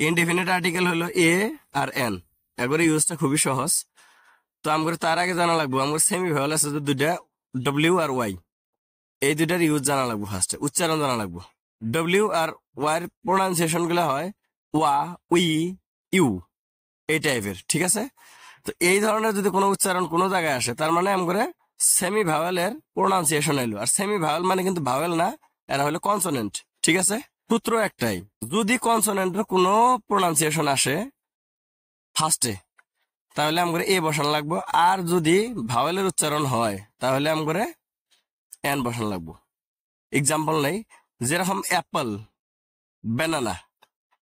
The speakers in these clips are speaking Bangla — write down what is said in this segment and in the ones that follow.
ইনডিফিনিট আর্টিকেল হলো এ আর এন। একবারে ইউজটা খুবই সহজ। তো আমরা তার আগে জানা লাগবো আমার সেমি ভাওয়েল আছে যে দুইটা, ডব্লিউ আর ওয়াই। এই দুইটার ইউজ জানা লাগবো, ফার্স্টে উচ্চারণ জানা লাগবো। ডব্লিউ আর ওয়াই প্রোনাউন্সিয়েশন গুলো হয় ওয়া, উই, ইউ, এই টাইপের, ঠিক আছে। তো এই ধরনের যদি কোনো উচ্চারণ কোনো জায়গায় আসে, তার মানে আমরা সেমি ভাওয়েলের প্রোনাউন্সিয়েশন এলো। আর সেমি ভাওয়েল মানে কিন্তু ভাওয়েল না, এরা হলো কনসোনেন্ট, ঠিক আছে। সূত্র একটাই, যদি কনসোনেন্টের কোনো প্রোনাউন্সিয়েশন আসে ফার্স্টে, তাহলে আমরা এ বসানো লাগবো। আর যদি ভাওয়েলের উচ্চারণ হয় তাহলে আমরা এন বসানো লাগবো। এক্সাম্পল নেই, যেরকম অ্যাপল, ব্যানানা।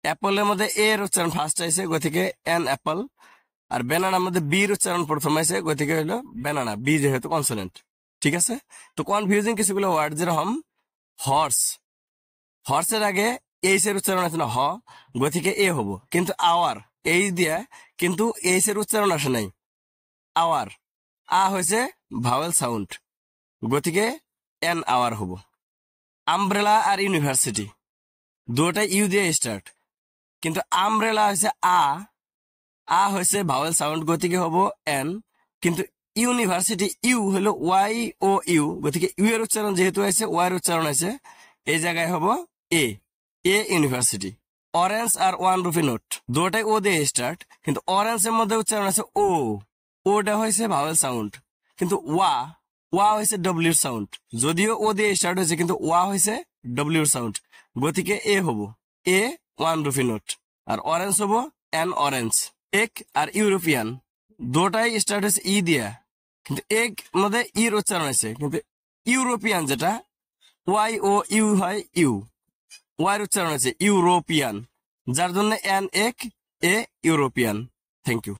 অ্যাপলের মধ্যে এর উচ্চারণ ফার্স্ট আইছে, গতিকে এন অ্যাপল। আর ব্যানানার মধ্যে বির উচ্চারণ প্রথম আইছে, গতিকে হইলো ব্যানানা, বি যেহেতু কনসোনেন্ট, ঠিক আছে। তো কনফিউজিং কিছুগুলো ওয়ার্ড, যেরকম হর্স, হর্সের আগে এইচ এর উচ্চারণ আছে না হ, গতিকে এ হবো। কিন্তু আওয়ার এইচ দিয়া, কিন্তু এইচ এর উচ্চারণ আসে নাই, আওয়ার, আ হয়েছে ভাওয়েল সাউন্ড, গতিকে এন আওয়ার হবো। আমব্রেলা আর ইউনিভার্সিটি দুটাই ইউ দিয়ে স্টার্ট, কিন্তু আমব্রেলা হয়েছে আ হয়েছে ভাওয়েল সাউন্ড, গতিকে হবো এন। কিন্তু ইউনিভার্সিটি ইউ হলো ওয়াই ও ইউ, গতিকে ইউ এর উচ্চারণ যেহেতু আছে, ওয়াই এর উচ্চারণ আছে, এই জায়গায় হবো এ, এ ইউনিভার্সিটি। অরেঞ্জ আর ওয়ান রুপি নোট দুটাই ও দিয়ে স্টার্ট, কিন্তু অরেঞ্জের মধ্যে উচ্চারণ আছে ও, ওটা হয়েছে ভাওয়েল সাউন্ড। কিন্তু ওয়া হয়েছে ডব্লিউর সাউন্ড, যদিও ও দিয়ে স্টার্ট হয়েছে, কিন্তু ওয়া হয়েছে ডব্লিউর সাউন্ড, গতিকে এ হবো এ ওয়ান রুপি নোট। আর অরেঞ্জ হবো এন অরেঞ্জ। এক আর ইউরোপিয়ান দুটাই স্টার্ট হয়েছে ই দিয়া, কিন্তু এক মধ্যে ইর উচ্চারণ আছে, কিন্তু ইউরোপিয়ান যেটা ওয়াই ও ইউ হয় ইউ, ওয়াই উচ্চারণ আছে ইউরোপিয়ান, যার জন্য এন এক, এ ইউরোপিয়ান। Thank you.